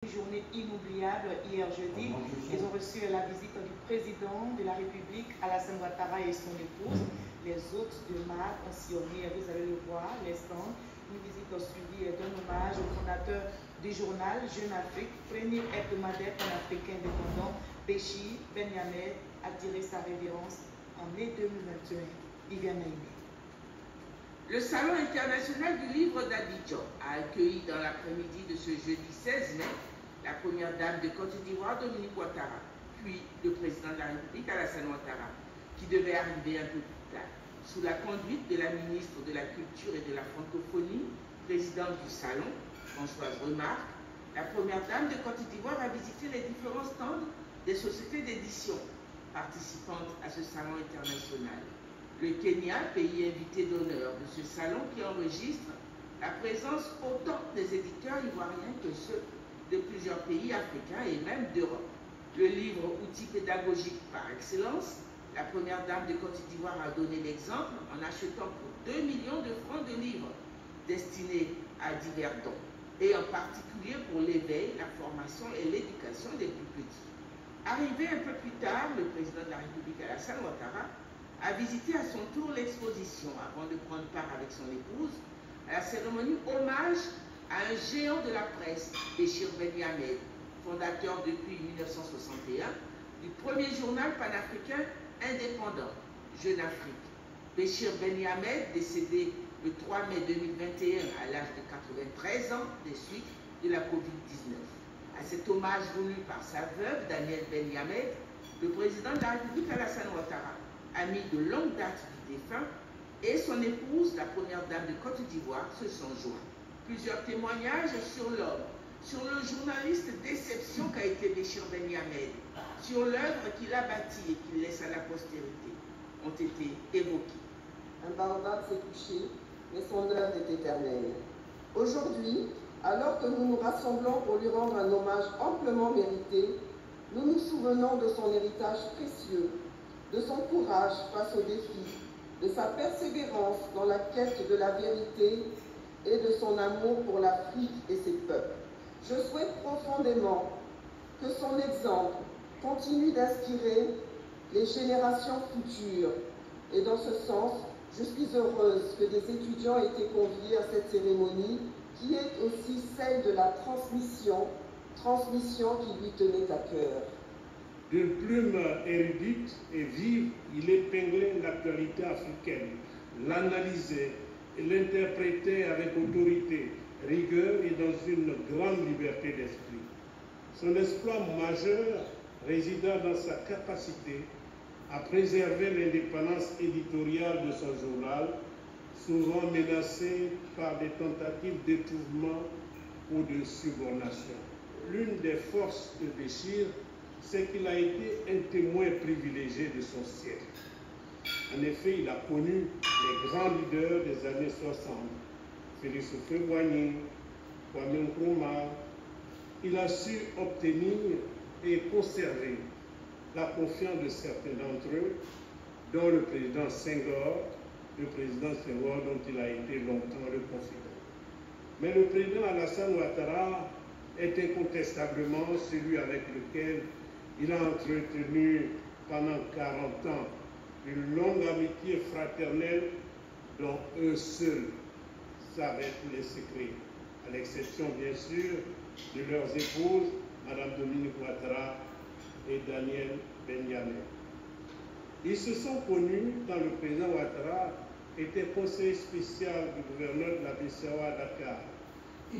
Journée inoubliable hier jeudi. Ils ont reçu la visite du président de la République, Alassane Ouattara, et son épouse. Les hôtes de marque ont sillonné, vous allez le voir, les stands. Une visite suivie d'un hommage au fondateur du journal Jeune Afrique, premier hebdomadaire panafricain indépendant. Béchir Ben Yammed a tiré sa révérence en mai 2021. Yviane Naïmé. Le Salon international du livre d'Abidjan a accueilli dans l'après-midi de ce jeudi 16 mai la première dame de Côte d'Ivoire, Dominique Ouattara, puis le président de la République, Alassane Ouattara, qui devait arriver un peu plus tard. Sous la conduite de la ministre de la Culture et de la Francophonie, présidente du Salon, Françoise Remarque, la première dame de Côte d'Ivoire a visité les différents stands des sociétés d'édition participantes à ce salon international. Le Kenya, pays invité d'honneur de ce salon, qui enregistre la présence autant des éditeurs ivoiriens que ceux de plusieurs pays africains et même d'Europe. Le livre outil pédagogique par excellence, la première dame de Côte d'Ivoire a donné l'exemple en achetant pour 2 millions de francs de livres destinés à divers dons, et en particulier pour l'éveil, la formation et l'éducation des plus petits. Arrivé un peu plus tard, le président de la République, Alassane Ouattara, a visité à son tour l'exposition avant de prendre part avec son épouse à la cérémonie hommage à un géant de la presse, Béchir Ben Yammed, fondateur depuis 1961 du premier journal panafricain indépendant, Jeune Afrique. Béchir Ben Yammed, décédé le 3 mai 2021 à l'âge de 93 ans des suites de la Covid-19. À cet hommage voulu par sa veuve, Daniel Ben Yammed, le président de la République, Alassane Ouattara, ami de longue date du défunt, et son épouse, la première dame de Côte d'Ivoire, se sont joints. Plusieurs témoignages sur l'homme, sur le journaliste d'exception qu'a été Béchir Ben Yammed, sur l'œuvre qu'il a bâtie et qu'il laisse à la postérité, ont été évoqués. Un baobab s'est couché, mais son œuvre est éternelle. Aujourd'hui, alors que nous nous rassemblons pour lui rendre un hommage amplement mérité, nous nous souvenons de son héritage précieux, de son courage face aux défis, de sa persévérance dans la quête de la vérité et de son amour pour l'Afrique et ses peuples. Je souhaite profondément que son exemple continue d'inspirer les générations futures. Et dans ce sens, je suis heureuse que des étudiants aient été conviés à cette cérémonie qui est aussi celle de la transmission qui lui tenait à cœur. D'une plume érudite et vive, il épinglait l'actualité africaine, l'analysait et l'interprétait avec autorité, rigueur et dans une grande liberté d'esprit. Son exploit majeur résida dans sa capacité à préserver l'indépendance éditoriale de son journal, souvent menacée par des tentatives d'étouffement ou de subornation. L'une des forces de Béchir, c'est qu'il a été un témoin privilégié de son siècle. En effet, il a connu les grands leaders des années 60, Félix Houphouët-Boigny, Kwame Nkrumah. Il a su obtenir et conserver la confiance de certains d'entre eux, dont le président Senghor, dont il a été longtemps le confident. Mais le président Alassane Ouattara est incontestablement celui avec lequel il a entretenu pendant 40 ans une longue amitié fraternelle dont eux seuls savaient tous les secrets, à l'exception bien sûr de leurs épouses, Mme Dominique Ouattara et Daniel Ben Yammed. Ils se sont connus quand le président Ouattara était conseiller spécial du gouverneur de la BCEAO à Dakar.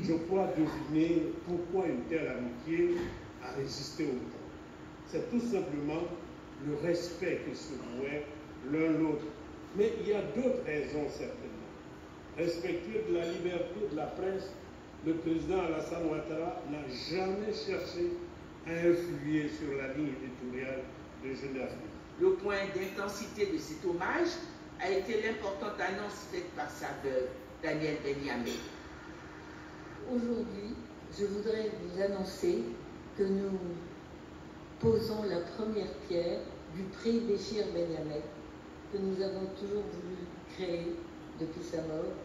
Je crois deviner pourquoi une telle amitié a résisté autant. C'est tout simplement le respect qu'ils se vouaient l'un l'autre. Mais il y a d'autres raisons certainement. Respectueux de la liberté de la presse, le président Alassane Ouattara n'a jamais cherché à influer sur la ligne éditoriale de Jeune Afrique. Le point d'intensité de cet hommage a été l'importante annonce faite par sa veuve, Daniel Ben Yammed. Aujourd'hui, je voudrais vous annoncer que nous posons la première pierre du prix Béchir Ben Yammed, que nous avons toujours voulu créer depuis sa mort,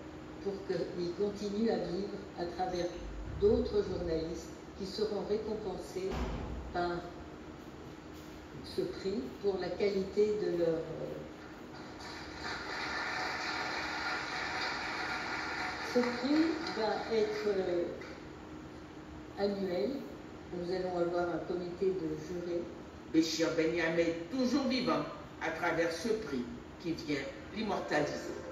pour qu'il continue à vivre à travers d'autres journalistes qui seront récompensés par ce prix pour la qualité de leur Ce prix va être annuel. Nous allons avoir un comité de jurés. Béchir Ben Yamé, toujours vivant à travers ce prix qui vient l'immortaliser.